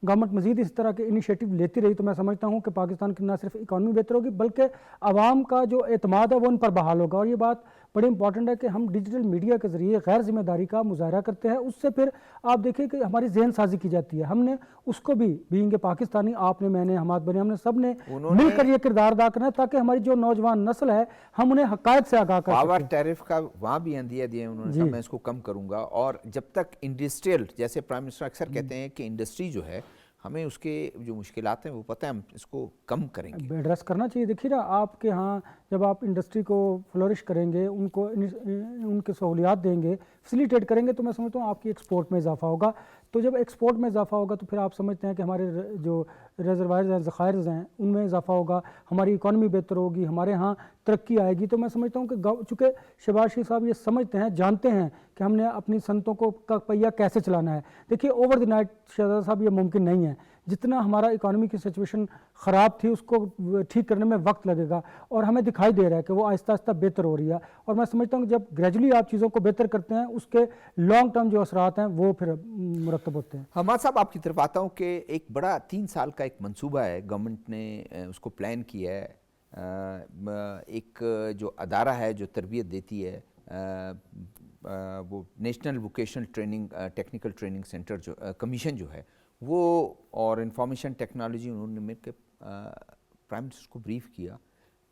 گورنمنٹ مزید اس طرح کے انیشیٹو لیتی رہی تو میں سمجھتا ہوں کہ پاکستان کی نہ صرف اکانومی بہتر ہوگی بلکہ عوام کا جو اعتماد ہے وہ ان پر بحال ہوگا. اور یہ بات بڑی امپورٹنٹ ہے کہ ہم ڈیجیٹل میڈیا کے ذریعے غیر ذمہ داری کا مظاہرہ کرتے ہیں، اس سے پھر آپ دیکھیں کہ ہماری ذہن سازی کی جاتی ہے. ہم نے اس کو بھی بینگ پاکستانی، آپ نے، میں نے، حماد بنی، ہم نے سب نے مل کر یہ کردار ادا کرنا ہے تاکہ ہماری جو نوجوان نسل ہے ہم انہیں حقائق سے آگاہ کر سکیں. پاور ٹیرف کا وہاں بھی اندیا دیا انہوں نے کہا میں اس کو کم کروں گا، اور جب تک انڈسٹریل، جیسے پرائم منسٹر اکثر کہتے ہیں کہ انڈسٹری جو ہے ہمیں اس کے جو مشکلات ہیں وہ پتہ ہے، ہم اس کو کم کریں گے، ایڈریس کرنا چاہیے. دیکھیے نا آپ کے ہاں جب آپ انڈسٹری کو فلورش کریں گے، ان کو ان کے سہولیات دیں گے، فیسیلیٹیٹ کریں گے، تو میں سمجھتا ہوں آپ کی ایکسپورٹ میں اضافہ ہوگا. تو جب ایکسپورٹ میں اضافہ ہوگا تو پھر آپ سمجھتے ہیں کہ ہمارے جو ریزروائرز ہیں، ذخائر ہیں، ان میں اضافہ ہوگا، ہماری اکانومی بہتر ہوگی، ہمارے ہاں ترقی آئے گی. تو میں سمجھتا ہوں کہ چونکہ شہباز شریف صاحب یہ سمجھتے ہیں، جانتے ہیں کہ ہم نے اپنی صنعتوں کو کا پہیہ کیسے چلانا ہے. دیکھیے اوور دی نائٹ شہزاد صاحب یہ ممکن نہیں ہے. جتنا ہمارا اکانومی کی سچویشن خراب تھی اس کو ٹھیک کرنے میں وقت لگے گا، اور ہمیں دکھائی دے رہا ہے کہ وہ آہستہ آہستہ بہتر ہو رہی ہے. اور میں سمجھتا ہوں کہ جب گریجولی آپ چیزوں کو بہتر کرتے ہیں اس کے لانگ ٹرم جو اثرات ہیں وہ پھر مرتب ہوتے ہیں. حماد صاحب آپ کی طرف آتا ہوں کہ ایک بڑا 3 سال کا ایک منصوبہ ہے، گورنمنٹ نے اس کو پلان کیا ہے. ایک جو ادارہ ہے جو تربیت دیتی ہے، وہ national vocational training technical training centre جو کمیشن جو ہے وہ، اور انفارمیشن ٹیکنالوجی، انہوں نے مل کے پرائم منسٹر کو بریف کیا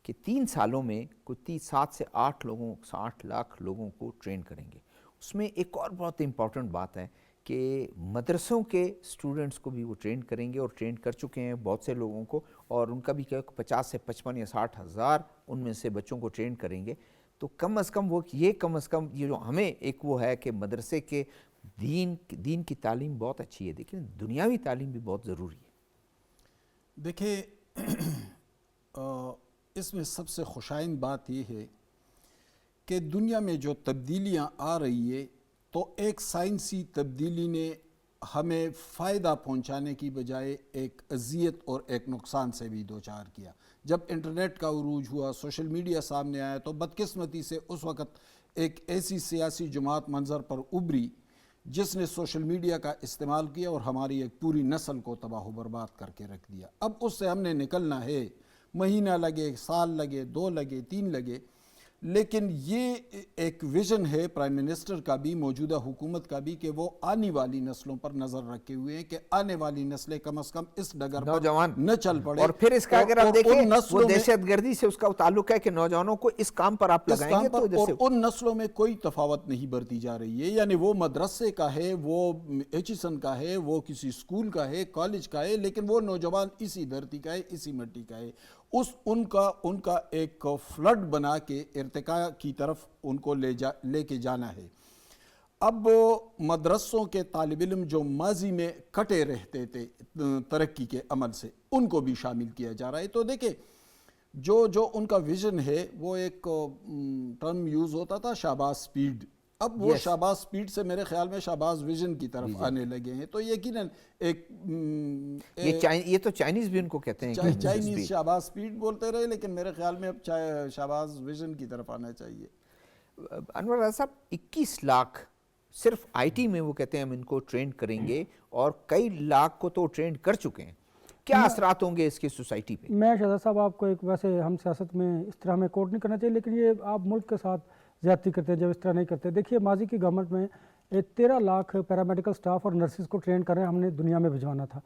کہ 3 سالوں میں کوئی 7 سے 8 لاکھ لوگوں کو ٹرین کریں گے. اس میں ایک اور بہت امپورٹنٹ بات ہے کہ مدرسوں کے اسٹوڈنٹس کو بھی وہ ٹرین کریں گے اور ٹرین کر چکے ہیں بہت سے لوگوں کو, اور ان کا بھی 50 سے 55 یا 60 ہزار ان میں سے بچوں کو ٹرین کریں گے. تو کم از کم یہ جو ہمیں ایک وہ ہے کہ مدرسے کے دین کی تعلیم بہت اچھی ہے, لیکن دنیاوی تعلیم بھی بہت ضروری ہے. دیکھیں اس میں سب سے خوشائند بات یہ ہے کہ دنیا میں جو تبدیلیاں آ رہی ہے تو ایک سائنسی تبدیلی نے ہمیں فائدہ پہنچانے کی بجائے ایک اذیت اور ایک نقصان سے بھی دوچار کیا. جب انٹرنیٹ کا عروج ہوا, سوشل میڈیا سامنے آیا, تو بدقسمتی سے اس وقت ایک ایسی سیاسی جماعت منظر پر ابھری جس نے سوشل میڈیا کا استعمال کیا اور ہماری ایک پوری نسل کو تباہ و برباد کر کے رکھ دیا. اب اس سے ہم نے نکلنا ہے, مہینہ لگے, سال لگے, 2 لگے, 3 لگے, لیکن یہ ایک ویژن ہے پرائم منسٹر کا بھی, موجودہ حکومت کا بھی, کہ وہ آنے والی نسلوں پر نظر رکھے ہوئے ہیں کہ آنے والی نسلیں کم از کم اس ڈگر پر نہ چل پڑے. اور پھر اس کا اگر آپ دیکھیں وہ دہشت گردی سے اس کا تعلق ہے کہ نوجوانوں کو اس کام پر آپ لگائیں گے, تو ادھر سے ان نسلوں میں کوئی تفاوت نہیں برتی جا رہی ہے. یعنی وہ مدرسے کا ہے, وہ ایچیسن کا ہے, وہ کسی اسکول کا ہے, کالج کا ہے, لیکن وہ نوجوان اسی دھرتی کا ہے, اسی مٹی کا ہے. ان کا ایک فلڈ بنا کے ارتقاء کی طرف ان کو لے کے جانا ہے. اب مدرسوں کے طالب علم جو ماضی میں کٹے رہتے تھے ترقی کے عمل سے, ان کو بھی شامل کیا جا رہا ہے. تو دیکھیں جو ان کا ویژن ہے, وہ ایک ٹرم یوز ہوتا تھا شہباز سپیڈ, اب وہ شہباز سپیڈ سے میرے خیال میں شہباز ویژن کی طرف آنے لگے ہیں. تو یقیناً یہ تو چائنیز بھی ان کو کہتے ہیں, چائنیز شہباز سپیڈ بولتے رہے, لیکن میرے خیال میں اب شہباز ویژن کی طرف آنا چاہیے. انور رضا صاحب 21 لاکھ صرف آئی ٹی میں وہ کہتے ہیں ہم ان کو ٹرین کریں گے, اور کئی لاکھ کو تو ٹرین کر چکے ہیں. کیا اثرات ہوں گے اس کی سوسائٹی پہ؟ میں شہزاد صاحب آپ کو ایک, ویسے ہم سیاست میں اس طرح ہمیں کوٹ نہیں کرنا چاہیے, لیکن یہ آپ ملک کے ساتھ زیادتی کرتے ہیں جب اس طرح نہیں کرتے. دیکھیے ماضی کی گورنمنٹ میں 13 لاکھ پیرامیڈیکل سٹاف اور نرسز کو ٹرین کر رہے ہیں, ہم نے دنیا میں بھجوانا تھا.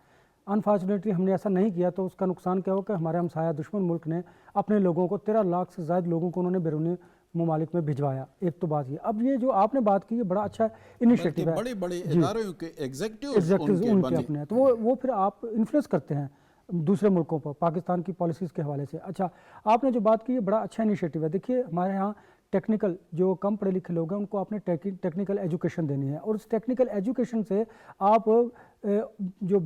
انفارچونیٹلی ہم نے ایسا نہیں کیا, تو اس کا نقصان کیا ہو کہ ہمارے ہمسایہ دشمن ملک نے اپنے لوگوں کو 13 لاکھ سے زائد لوگوں کو انہوں نے بیرونی ممالک میں بھجوایا. ایک تو بات یہ. اب یہ جو آپ نے بات کی, یہ بڑا اچھا انیشیٹو ہے, بڑے بڑے اداروں کے ایگزیکٹیوز ان کے اپنے ہیں, تو وہ پھر آپ انفلوئنس کرتے ہیں دوسرے ملکوں پر پاکستان کی پالیسیز کے حوالے سے. اچھا آپ نے جو بات کی, یہ بڑا اچھا انیشیٹو ہے. دیکھیے ہمارے ہاں ٹیکنیکل جو کم پڑھے لکھے لوگ ہیں ان کو آپ نے ٹیکنیکل ایجوکیشن دینی ہے, اور اس ٹیکنیکل ایجوکیشن سے آپ جو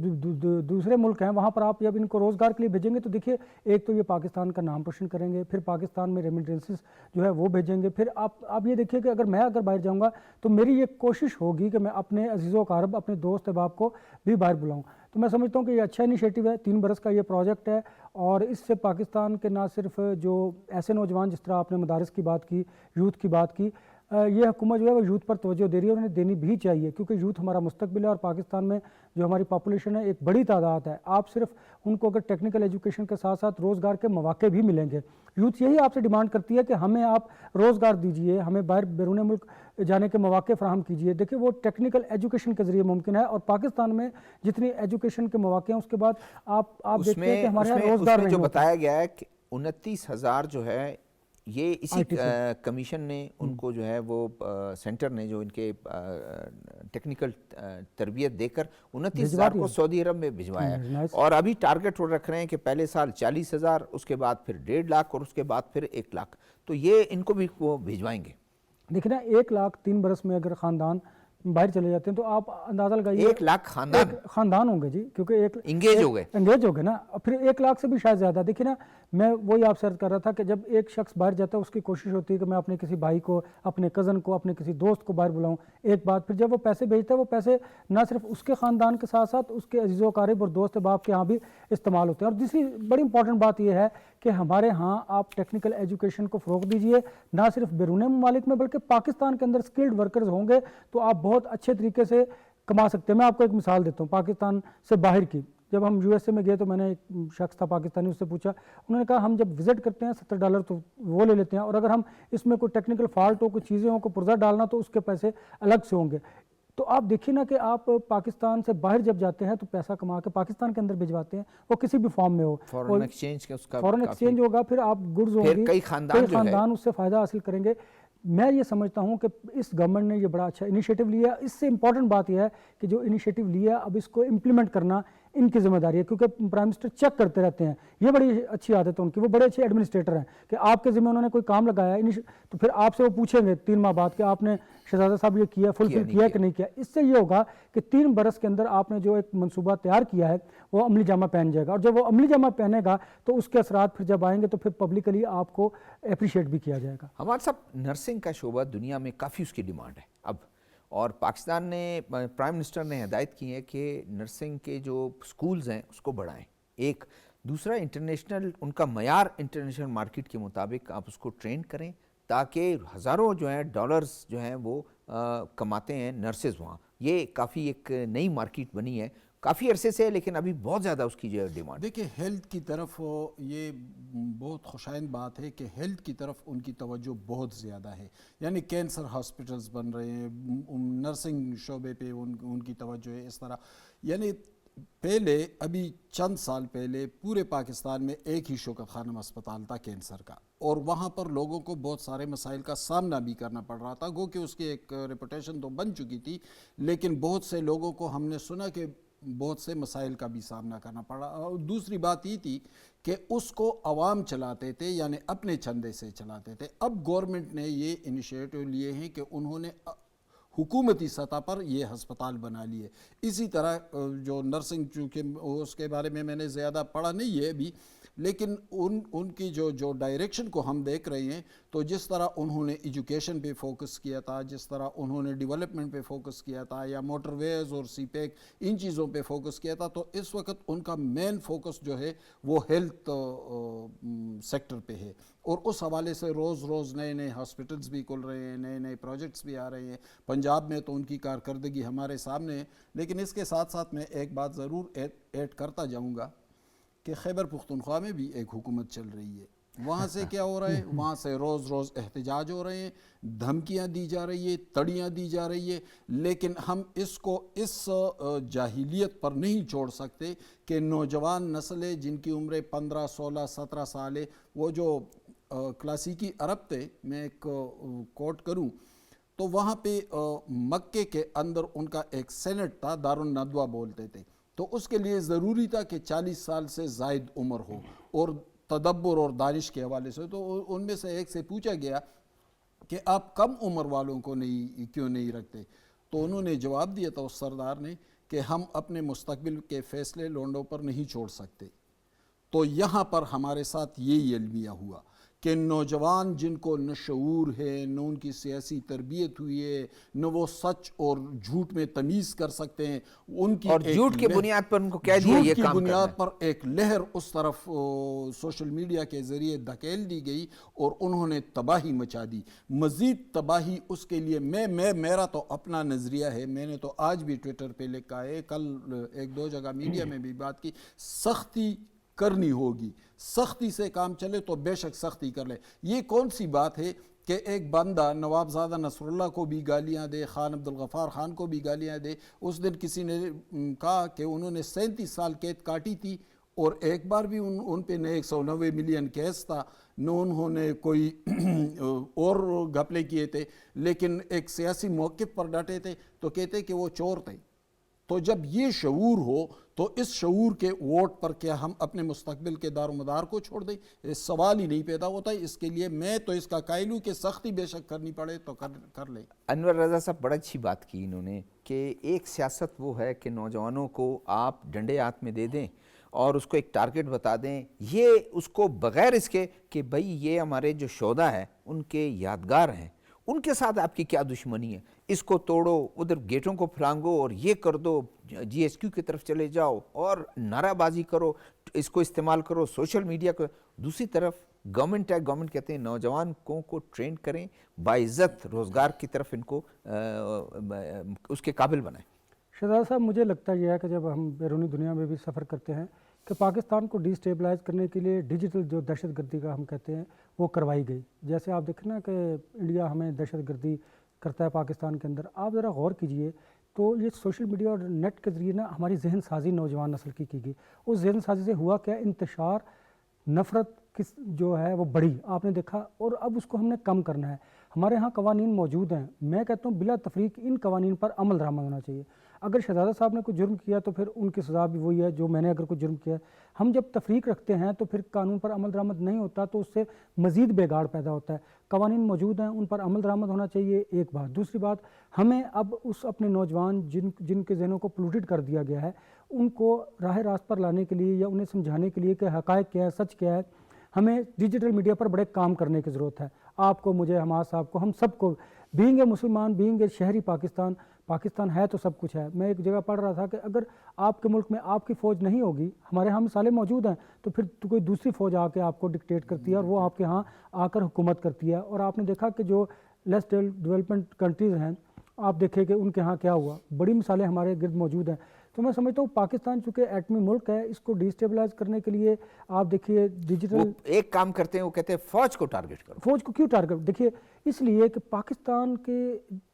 دوسرے ملک ہیں وہاں پر آپ جب ان کو روزگار کے لیے بھیجیں گے, تو دیکھیے ایک تو یہ پاکستان کا نام روشن کریں گے, پھر پاکستان میں ریمیٹنسز جو ہے وہ بھیجیں گے. پھر آپ یہ دیکھیے کہ اگر باہر جاؤں گا تو میری یہ کوشش ہوگی کہ میں اپنے عزیز و اقارب, اپنے دوست احباب کو بھی باہر بلاؤں. تو میں سمجھتا ہوں کہ یہ اچھا انیشیٹو ہے. 3 برس کا یہ پروجیکٹ ہے, اور اس سے پاکستان کے نہ صرف جو ایسے نوجوان, جس طرح آپ نے مدارس کی بات کی, یوتھ کی بات کی, یہ حکومت جو ہے وہ یوتھ پر توجہ دے رہی ہے, اور انہیں دینی بھی چاہیے, کیونکہ یوتھ ہمارا مستقبل ہے. اور پاکستان میں جو ہماری پاپولیشن ہے ایک بڑی تعداد ہے. آپ صرف ان کو اگر ٹیکنیکل ایجوکیشن کے ساتھ ساتھ روزگار کے مواقع بھی ملیں گے. یوتھ یہی آپ سے ڈیمانڈ کرتی ہے کہ ہمیں آپ روزگار دیجئے, ہمیں باہر بیرون ملک جانے کے مواقع فراہم کیجئے. دیکھیں وہ ٹیکنیکل ایجوکیشن کے ذریعے ممکن ہے, اور پاکستان میں جتنی ایجوکیشن کے مواقع ہیں اس کے بعد آپ دیکھتے ہیں کہ ہمارے یہاں روزگار نہیں جو بتایا گیا ہے کہ 29,000 جو ہے یہ اسی کمیشن نے ان کو جو ہے وہ سینٹر نے جو ان کے ٹیکنیکل تربیت دے کر 29,000 کو سعودی عرب میں بھجوایا ہے. اور ابھی ٹارگٹ وہ رکھ رہے ہیں کہ پہلے سال 40,000, اس کے بعد پھر 1.5 لاکھ, اور اس کے بعد پھر 1 لاکھ. تو یہ ان کو بھی وہ بھجوائیں گے. دیکھیں نا 1 لاکھ 3 برس میں اگر خاندان باہر چلے جاتے ہیں تو آپ اندازہ لگائیے 1 لاکھ خاندان ہوں گے جی, کیونکہ انگیج ہو گئے نا. پھر 1 لاکھ سے بھی شاید زیادہ. دیکھیں نا میں وہی آپ سے عرض کر رہا تھا کہ جب ایک شخص باہر جاتا ہے اس کی کوشش ہوتی ہے کہ میں اپنے کسی بھائی کو, اپنے کزن کو, اپنے کسی دوست کو باہر بلاؤں. ایک بات, پھر جب وہ پیسے بھیجتا ہے, وہ پیسے نہ صرف اس کے خاندان کے ساتھ ساتھ اس کے عزیز و اقارب اور دوست احباب کے ہاں بھی استعمال ہوتے ہیں. اور دوسری بڑی امپورٹنٹ بات یہ ہے کہ ہمارے ہاں آپ ٹیکنیکل ایجوکیشن کو فروغ دیجئے, نہ صرف بیرون ممالک میں بلکہ پاکستان کے اندر سکلڈ ورکرز ہوں گے تو آپ بہت اچھے طریقے سے کما سکتے ہیں. میں آپ کو ایک مثال دیتا ہوں پاکستان سے باہر کی. جب ہم یو ایس اے میں گئے تو میں نے ایک شخص تھا پاکستانی, اس سے پوچھا, انہوں نے کہا ہم جب وزٹ کرتے ہیں $70 تو وہ لے لیتے ہیں, اور اگر ہم اس میں کوئی ٹیکنیکل فالٹ ہو, کوئی چیزیں ہوں, کوئی پرزہ ڈالنا, تو اس کے پیسے الگ سے ہوں گے. تو آپ دیکھیے نا کہ آپ پاکستان سے باہر جب جاتے ہیں تو پیسہ کما کے پاکستان کے اندر بھجواتے ہیں, وہ کسی بھی فارم میں ہو, فورن ایکسچینج ہوگا, پھر آپ گڈز ہوں گے, کئی خاندان اس سے فائدہ حاصل کریں گے. میں یہ سمجھتا ہوں کہ اس گورنمنٹ نے یہ بڑا اچھا انیشیٹو لیا. اس سے امپورٹنٹ بات یہ ہے کہ جو انیشیٹو لیا اب اس کو امپلیمنٹ کرنا ان کی ذمہ داری ہے, کیونکہ پرائم منسٹر چیک کرتے رہتے ہیں. یہ بڑی اچھی عادت ہے ان کی, وہ بڑے اچھے ایڈمنسٹریٹر ہیں کہ آپ کے ذمہ انہوں نے کوئی کام لگایا ہے تو پھر آپ سے وہ پوچھیں گے 3 ماہ بعد کہ آپ نے شہزادہ صاحب یہ کیا فلفل کیا کہ نہیں کیا. اس سے یہ ہوگا کہ 3 برس کے اندر آپ نے جو ایک منصوبہ تیار کیا ہے وہ عملی جامہ پہن جائے گا, اور جب وہ عملی جامہ پہنے گا تو اس کے اثرات پھر جب آئیں گے تو پھر پبلکلی آپ کو اپریشیٹ بھی کیا جائے گا. ہمارے صاحب نرسنگ کا شعبہ دنیا میں کافی اس کی ڈیمانڈ ہے اب, اور پاکستان نے پرائم منسٹر نے ہدایت کی ہے کہ نرسنگ کے جو سکولز ہیں اس کو بڑھائیں. ایک دوسرا انٹرنیشنل ان کا معیار انٹرنیشنل مارکیٹ کے مطابق آپ اس کو ٹرین کریں تاکہ ہزاروں جو ہیں ڈالرز جو ہیں وہ کماتے ہیں نرسز وہاں. یہ کافی ایک نئی مارکیٹ بنی ہے, کافی عرصے سے, لیکن ابھی بہت زیادہ اس کی جو ہے ڈیمانڈ. دیکھیں ہیلتھ کی طرف یہ بہت خوشائند بات ہے کہ ہیلتھ کی طرف ان کی توجہ بہت زیادہ ہے. یعنی کینسر ہاسپٹلز بن رہے ہیں, نرسنگ شعبے پہ ان کی توجہ ہے اس طرح. یعنی پہلے ابھی چند سال پہلے پورے پاکستان میں ایک ہی شوکت خانم اسپتال تھا کینسر کا, اور وہاں پر لوگوں کو بہت سارے مسائل کا سامنا بھی کرنا پڑ رہا تھا. گو کہ اس کی ایک ریپوٹیشن تو بن چکی تھی, لیکن بہت سے لوگوں کو ہم نے سنا کہ بہت سے مسائل کا بھی سامنا کرنا پڑا. اور دوسری بات یہ تھی کہ اس کو عوام چلاتے تھے, یعنی اپنے چندے سے چلاتے تھے. اب گورنمنٹ نے یہ انیشیٹو لیے ہیں کہ انہوں نے حکومتی سطح پر یہ ہسپتال بنا لیے. اسی طرح جو نرسنگ, چونکہ اس کے بارے میں نے زیادہ پڑھا نہیں ہے ابھی, لیکن ان کی جو ڈائریکشن کو ہم دیکھ رہے ہیں تو جس طرح انہوں نے ایجوکیشن پہ فوکس کیا تھا, جس طرح انہوں نے ڈیولپمنٹ پہ فوکس کیا تھا, یا موٹر ویز اور سی پیک ان چیزوں پہ فوکس کیا تھا, تو اس وقت ان کا مین فوکس جو ہے وہ ہیلتھ سیکٹر پہ ہے. اور اس حوالے سے روز روز نئے نئے ہاسپٹلز بھی کھل رہے ہیں, نئے نئے پروجیکٹس بھی آ رہے ہیں. پنجاب میں تو ان کی کارکردگی ہمارے سامنے ہے. لیکن اس کے ساتھ ساتھ میں ایک بات ضرور ایڈ کرتا جاؤں گا کہ خیبر پختونخوا میں بھی ایک حکومت چل رہی ہے. وہاں سے کیا ہو رہا ہے, وہاں سے روز روز احتجاج ہو رہے ہیں, دھمکیاں دی جا رہی ہیں, تڑیاں دی جا رہی ہے. لیکن ہم اس کو اس جاہلیت پر نہیں چھوڑ سکتے کہ نوجوان نسل ہے جن کی عمریں 15 16 17 سال ہے, وہ جو کلاسیکی عرب تھے, میں ایک کوٹ کروں تو وہاں پہ مکے کے اندر ان کا ایک سینٹ تھا, دارالندوہ بولتے تھے. تو اس کے لیے ضروری تھا کہ 40 سال سے زائد عمر ہو, اور تدبر اور دانش کے حوالے سے. تو ان میں سے ایک سے پوچھا گیا کہ آپ کم عمر والوں کو کیوں نہیں رکھتے, تو انہوں نے جواب دیا تھا اس سردار نے کہ ہم اپنے مستقبل کے فیصلے لونڈوں پر نہیں چھوڑ سکتے. تو یہاں پر ہمارے ساتھ یہی المیہ ہوا کہ نوجوان جن کو نہ شعور ہے, نہ ان کی سیاسی تربیت ہوئی ہے, نہ وہ سچ اور جھوٹ میں تمیز کر سکتے ہیں, ان کی اور جھوٹ کے بنیاد پر ان کو کہہ دیا یہ کام کرنا ہے. جھوٹ کی بنیاد پر ایک لہر اس طرف سوشل میڈیا کے ذریعے دھکیل دی گئی اور انہوں نے تباہی مچا دی. مزید تباہی اس کے لیے میرا تو اپنا نظریہ ہے, میں نے تو آج بھی ٹویٹر پہ لکھا ہے, کل 1-2 جگہ میڈیا میں بھی بات کی, سختی کرنی ہوگی. سختی سے کام چلے تو بے شک سختی کر لے. یہ کون سی بات ہے کہ ایک بندہ نوابزادہ نصر اللہ کو بھی گالیاں دے, خان عبدالغفار خان کو بھی گالیاں دے. اس دن کسی نے کہا کہ انہوں نے 37 سال قید کاٹی تھی, اور ایک بار بھی ان پہ نہ 190 ملین کیس تھا, نہ انہوں نے کوئی اور گھپلے کیے تھے, لیکن ایک سیاسی موقف پر ڈٹے تھے تو کہتے کہ وہ چور تھے. تو جب یہ شعور ہو تو اس شعور کے ووٹ پر کیا ہم اپنے مستقبل کے دار و مدار کو چھوڑ دیں؟ اس سوال ہی نہیں پیدا ہوتا ہے. اس کے لیے میں تو اس کا قائل ہوں کہ سختی بے شک کرنی پڑے تو کر لیں. انور رضا صاحب بڑا اچھی بات کی انہوں نے کہ ایک سیاست وہ ہے کہ نوجوانوں کو آپ ڈنڈے ہاتھ میں دے دیں اور اس کو ایک ٹارگٹ بتا دیں, یہ اس کو بغیر اس کے کہ بھئی یہ ہمارے جو شہداء ہیں ان کے یادگار ہیں, ان کے ساتھ آپ کی کیا دشمنی ہے, اس کو توڑو, ادھر گیٹوں کو پھلانگو اور یہ کر دو, جی ایس کیو کی طرف چلے جاؤ اور نعرہ بازی کرو, اس کو استعمال کرو سوشل میڈیا کو. دوسری طرف گورنمنٹ ہے, گورنمنٹ کہتے ہیں نوجوان کو ٹرین کریں, باعزت روزگار کی طرف ان کو اس کے قابل بنائیں. شہزاد صاحب, مجھے لگتا یہ ہے کہ جب ہم بیرونی دنیا میں بھی سفر کرتے ہیں کہ پاکستان کو ڈی اسٹیبلائز کرنے کے لیے ڈیجیٹل جو دہشت گردی کا ہم کہتے ہیں وہ کروائی گئی. جیسے آپ دیکھیں نا کہ انڈیا ہمیں دہشت گردی کرتا ہے پاکستان کے اندر, آپ ذرا غور کیجئے تو یہ سوشل میڈیا اور نیٹ کے ذریعے نا ہماری ذہن سازی نوجوان نسل کی گئی. اس ذہن سازی سے ہوا کیا, انتشار نفرت جو ہے وہ بڑی, آپ نے دیکھا, اور اب اس کو ہم نے کم کرنا ہے. ہمارے ہاں قوانین موجود ہیں، میں کہتا ہوں بلا تفریق ان قوانین پر عمل درآمد ہونا چاہیے۔ اگر شہزادہ صاحب نے کوئی جرم کیا تو پھر ان کی سزا بھی وہی ہے جو میں نے اگر کوئی جرم کیا ہے۔ ہم جب تفریق رکھتے ہیں تو پھر قانون پر عمل درآمد نہیں ہوتا، تو اس سے مزید بگاڑ پیدا ہوتا ہے۔ قوانین موجود ہیں، ان پر عمل درآمد ہونا چاہیے، ایک بات۔ دوسری بات، ہمیں اب اس اپنے نوجوان جن کے ذہنوں کو پولوٹیڈ کر دیا گیا ہے، ان کو راہ راست پر لانے کے لیے یا انہیں سمجھانے کے لیے کہ حقائق کیا ہے، سچ کیا ہے، ہمیں ڈیجیٹل میڈیا پر بڑے کام کرنے کی ضرورت ہے۔ آپ کو، مجھے، حماس صاحب کو، ہم سب کو، بینگ اے مسلمان، بینگ اے شہری پاکستان ہے تو سب کچھ ہے۔ میں ایک جگہ پڑھ رہا تھا کہ اگر آپ کے ملک میں آپ کی فوج نہیں ہوگی، ہمارے ہاں مثالیں موجود ہیں، تو پھر کوئی دوسری فوج آ کے آپ کو ڈکٹیٹ کرتی ہے اور وہ آپ کے ہاں آ کر حکومت کرتی ہے۔ اور آپ نے دیکھا کہ جو لیس ڈیولپمنٹ کنٹریز ہیں، آپ دیکھیں کہ ان کے ہاں کیا ہوا، بڑی مثالیں ہمارے گرد موجود ہیں۔ تو میں سمجھتا ہوں پاکستان چونکہ ایٹمی ملک ہے، اس کو ڈی اسٹیبلائز کرنے کے لیے آپ دیکھیے وہ ڈیجیٹل ایک کام کرتے ہیں، وہ کہتے ہیں فوج کو ٹارگٹ کرو۔ فوج کو کیوں ٹارگٹ؟ دیکھیے اس لیے کہ پاکستان کے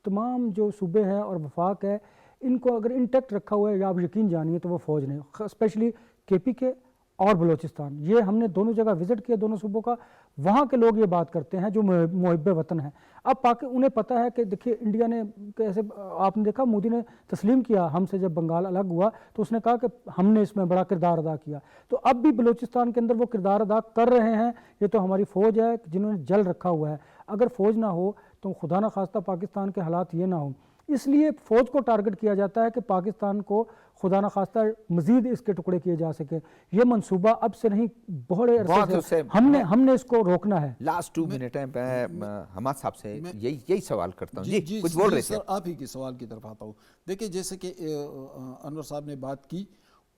تمام جو صوبے ہیں اور وفاق ہے، ان کو اگر انٹیکٹ رکھا ہوا ہے، یا آپ یقین جانیے تو وہ فوج نے، اسپیشلی کے پی کے اور بلوچستان، یہ ہم نے دونوں جگہ وزٹ کیا، دونوں صوبوں کا، وہاں کے لوگ یہ بات کرتے ہیں جو محب وطن ہیں۔ اب انہیں پتہ ہے کہ دیکھیے انڈیا نے کیسے، آپ نے دیکھا مودی نے تسلیم کیا ہم سے، جب بنگال الگ ہوا تو اس نے کہا کہ ہم نے اس میں بڑا کردار ادا کیا۔ تو اب بھی بلوچستان کے اندر وہ کردار ادا کر رہے ہیں۔ یہ تو ہماری فوج ہے جنہوں نے جل رکھا ہوا ہے۔ اگر فوج نہ ہو تو خدا نہ خواستہ پاکستان کے حالات یہ نہ ہوں۔ اس لیے فوج کو ٹارگٹ کیا جاتا ہے کہ پاکستان کو خدا نہ خواستہ مزید اس کے ٹکڑے کیے جا سکے۔ یہ منصوبہ اب سے نہیں، بڑے عرصے سے ہم نے اس کو روکنا ہے۔ لاسٹ 2 منٹ ہیں، میں حماد صاحب سے یہی سوال کرتا ہوں۔ جی کچھ بول رہے تھے سر، آپ ہی کے سوال کی طرف آتا ہوں۔ دیکھیں جیسے کہ انور صاحب نے بات کی،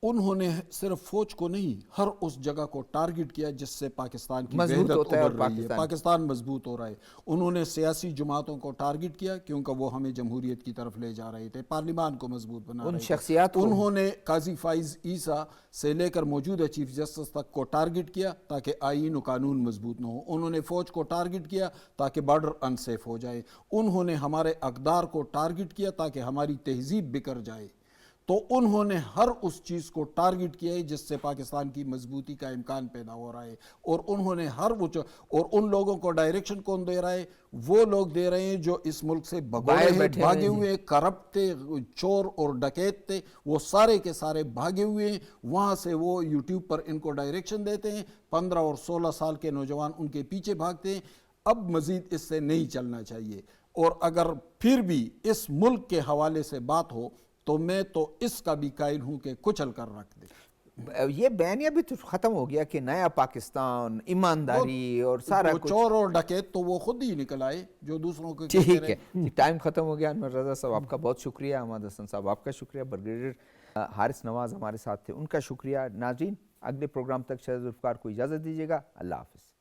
انہوں نے صرف فوج کو نہیں، ہر اس جگہ کو ٹارگٹ کیا جس سے پاکستان کی وحدت ابھر رہی ہے، پاکستان مضبوط ہو رہا ہے۔ انہوں نے سیاسی جماعتوں کو ٹارگٹ کیا کیونکہ وہ ہمیں جمہوریت کی طرف لے جا رہے تھے، پارلیمان کو مضبوط بنا رہے تھے۔ انہوں نے قاضی فائز عیسیٰ سے لے کر موجودہ چیف جسٹس تک کو ٹارگٹ کیا تاکہ آئین و قانون مضبوط نہ ہو۔ انہوں نے فوج کو ٹارگٹ کیا تاکہ بارڈر انسیف ہو جائے۔ انہوں نے ہمارے اقدار کو ٹارگٹ کیا تاکہ ہماری تہذیب بکھر جائے۔ تو انہوں نے ہر اس چیز کو ٹارگٹ کیا ہے جس سے پاکستان کی مضبوطی کا امکان پیدا ہو رہا ہے، اور انہوں نے اور ان لوگوں کو ڈائریکشن کون دے رہا ہے؟ وہ لوگ دے رہے ہیں جو اس ملک سے بھاگے ہوئے کرپٹ تھے، چور اور ڈکیت تھے، وہ سارے کے سارے بھاگے ہوئے ہیں۔ وہاں سے وہ یوٹیوب پر ان کو ڈائریکشن دیتے ہیں، 15 اور 16 سال کے نوجوان ان کے پیچھے بھاگتے ہیں۔ اب مزید اس سے نہیں چلنا چاہیے، اور اگر پھر بھی اس ملک کے حوالے سے بات ہو تو میں تو اس کا بھی قائل ہوں کہ کچل کر رکھ دے۔ یہ بیانیہ بھی تو ختم ہو گیا کہ نیا پاکستان، ایمانداری اور سارا کچھ، چور اور ڈکیت تو وہ خود ہی نکل آئے جو دوسروں کو کہتے ٹھیک رہے۔ ہے، ٹائم ختم ہو گیا۔ انور رضا صاحب آپ کا بہت شکریہ، حماد حسن صاحب آپ کا شکریہ، بریگیڈیئر حارث نواز ہمارے ساتھ تھے، ان کا شکریہ۔ ناظرین، اگلے پروگرام تک شاید ذوالفقار کو اجازت دیجیے گا۔ اللہ حافظ۔